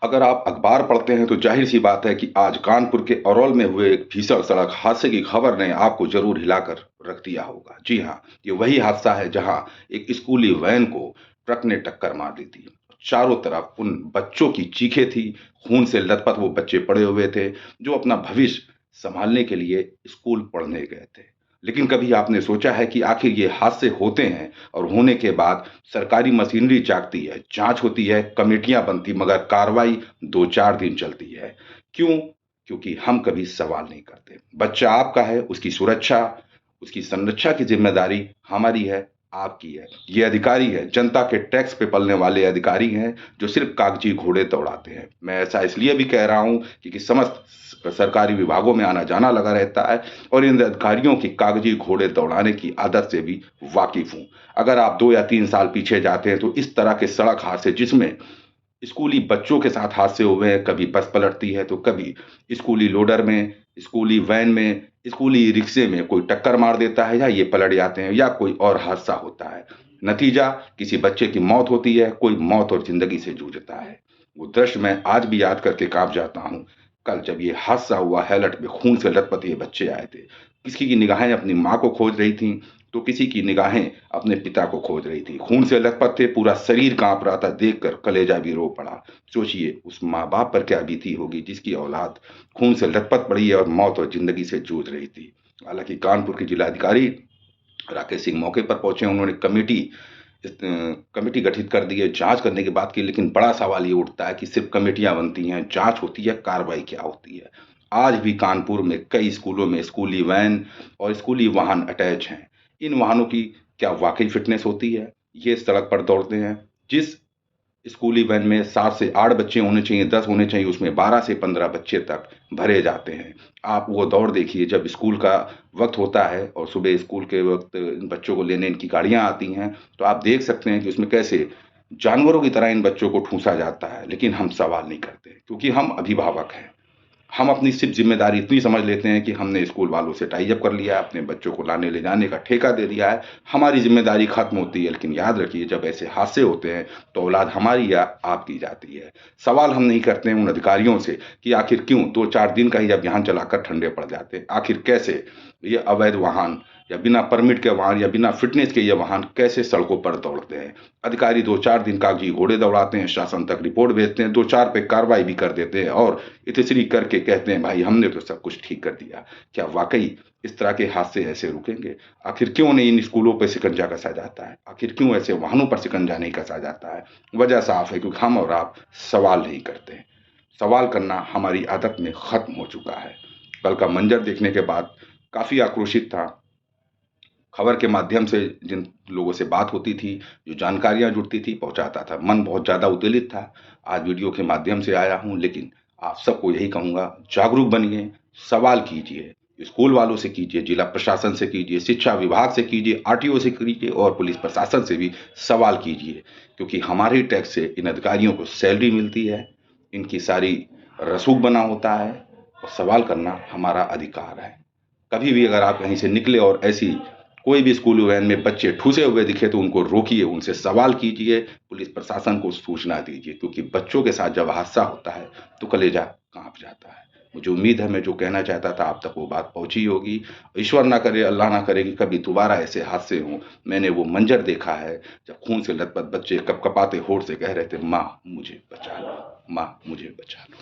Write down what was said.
अगर आप अखबार पढ़ते हैं तो ज़ाहिर-सी बात है कि आज कानपुर के औरौल में हुए एक भीषण सड़क हादसे की खबर ने आपको ज़रूर हिलाकर रख दिया होगा। जी हाँ, ये वही हादसा है जहाँ एक स्कूली वैन को ट्रक ने टक्कर मार दी थी। चारों तरफ उन बच्चों की चीखें थी, खून से लथपथ वो बच्चे पड़े हुए थे, जो अपना भविष्य सँभालने के लिए स्कूल पढ़ने गए थे। लेकिन कभी आपने सोचा है कि आखिर ये हादसे होते हैं और होने के बाद सरकारी मशीनरी जागती है, जाँच होती है, कमेटियाँ बनती मगर कार्रवाई 2-4 दिन चलती है। क्यों? क्योंकि हम कभी सवाल नहीं करते। बच्चा आपका है, उसकी सुरक्षा, उसकी संरक्षा की ज़िम्मेदारी हमारी है, आपकी है। ये अधिकारी है, जनता के टैक्स पे पलने वाले अधिकारी हैं, जो सिर्फ़ कागज़ी घोड़े दौड़ाते हैं। मैं ऐसा इसलिए भी कह रहा हूँ क्योंकि समस्त सरकारी विभागों में आना-जाना लगा रहता है और इन अधिकारियों की कागज़ी घोड़े दौड़ाने की आदत से भी वाकिफ़ हूँ। अगर आप 2 या 3 साल पीछे जाते हैं तो इस तरह के सड़क हादसे जिसमें स्कूली बच्चों के साथ हादसे हुए हैं, कभी बस पलटती है तो कभी स्कूली लोडर में, स्कूली वैन में, स्कूली रिक्शे में कोई टक्कर मार देता है या ये पलट जाते हैं या कोई और हादसा होता है। नतीजा किसी बच्चे की मौत होती है, कोई मौत और ज़िंदगी से जूझता है। वो दृश्य मैं आज भी याद करके काँप जाता हूँ। कल जब ये हादसा हुआ हैलट में खून से लथपथ ये बच्चे आए थे। किसी की निगाहें अपनी माँ को खोज रही थीं, तो किसी की निगाहें अपने पिता को खोज रही थी। खून से लथपथ थे, पूरा शरीर काँप रहा था, देखकर कलेजा भी रो पड़ा। सोचिए उस माँ-बाप पर क्या बीती होगी जिसकी औलाद खून से लथपथ पड़ी है और मौत और ज़िंदगी से जूझ रही थी। हालाँकि कानपुर के जिलाधिकारी राकेश सिंह मौके पर पहुँचे, उन्होंने कमेटी गठित कर दी है, जाँच करने की बात की, लेकिन बड़ा सवाल ये उठता है कि सिर्फ़ कमेटियाँ बनती हैं, जाँच होती है, कार्रवाई क्या होती है? आज भी कानपुर में कई स्कूलों में स्कूली वैन और स्कूली वाहन अटैच हैं। इन वाहनों की क्या वाक़ई फ़िटनेस होती है? ये सड़क पर दौड़ते हैं। जिस स्कूली वैन में 7 से 8 बच्चे होने चाहिए, 10 होने चाहिए, उसमें 12 से 15 बच्चे तक भरे जाते हैं। आप वो दौड़ देखिए जब स्कूल का वक़्त होता है और सुबह स्कूल के वक़्त इन बच्चों को लेने इनकी गाड़ियाँ आती हैं, तो आप देख सकते हैं कि उसमें कैसे जानवरों की तरह इन बच्चों को ठूँसा जाता है, लेकिन हम सवाल नहीं करते क्योंकि हम अभिभावक हैं। हम अपनी सिर्फ़ ज़िम्मेदारी इतनी समझ लेते हैं कि हमने स्कूल वालों से टाई अप कर लिया है, अपने बच्चों को लाने ले जाने का ठेका दे दिया है, हमारी ज़िम्मेदारी ख़त्म होती है। लेकिन याद रखिए जब ऐसे हादसे होते हैं, तो औलाद हमारी या आपकी जाती है। सवाल हम नहीं करते हैं उन अधिकारियों से कि आखिर क्यों 2-4 दिन का ही अभियान चलाकर ठंडे पड़ जाते हैं। आखिर कैसे ये अवैध वाहन या बिना परमिट के वाहन या बिना फ़िटनेस के ये वाहन कैसे सड़कों पर दौड़ते हैं? अधिकारी 2-4 दिन कागज़ी घोड़े दौड़ाते हैं, शासन तक रिपोर्ट भेजते हैं, 2-4 पे कार्रवाई भी कर देते हैं और इतिश्री करके कहते हैं भाई हमने तो सब कुछ ठीक कर दिया। क्या वाक़ई इस तरह के हादसे ऐसे रुकेंगे? आखिर क्यों नहीं इन स्कूलों पे शिकंजा कसा जाता है? आखिर क्यों ऐसे वाहनों पर शिकंजा नहीं कसा जाता है? वजह साफ है क्योंकि हम और आप सवाल नहीं करते हैं। सवाल करना हमारी आदत में ख़त्म हो चुका है। कल का मंज़र देखने के बाद काफ़ी आक्रोशित था। खबर के माध्यम से जिन लोगों से बात होती थी, जो जानकारियाँ जुड़ती थी, पहुँचाता था। मन बहुत ज़्यादा उत्तेजित था। आज वीडियो के माध्यम से आया हूँ, लेकिन आप सबको यही कहूँगा, जागरूक बनिए, सवाल कीजिए। स्कूल वालों से कीजिए, जिला प्रशासन से कीजिए, शिक्षा विभाग से कीजिए, आरटीओ से कीजिए और पुलिस प्रशासन से भी सवाल कीजिए। क्योंकि हमारे टैक्स से इन अधिकारियों को सैलरी मिलती है, इनकी सारी रसूख बना होता है और सवाल करना हमारा अधिकार है। कभी भी अगर आप कहीं से निकले और ऐसी कोई भी स्कूल वैन में बच्चे ठूसे हुए दिखे तो उनको रोकिए, उनसे सवाल कीजिए, पुलिस प्रशासन को सूचना दीजिए क्योंकि बच्चों के साथ जब हादसा होता है तो कलेजा काँप जाता है। मुझे उम्मीद है मैं जो कहना चाहता था आप तक वो बात पहुँची होगी। ईश्वर ना करे, अल्लाह ना करे कि कभी दोबारा ऐसे हादसे हों। मैंने वो मंज़र देखा है जब खून से लथपथ बच्चे कँपकँपाते होठ से कह रहे थे, "माँ मुझे बचा लो, माँ मुझे बचा लो।"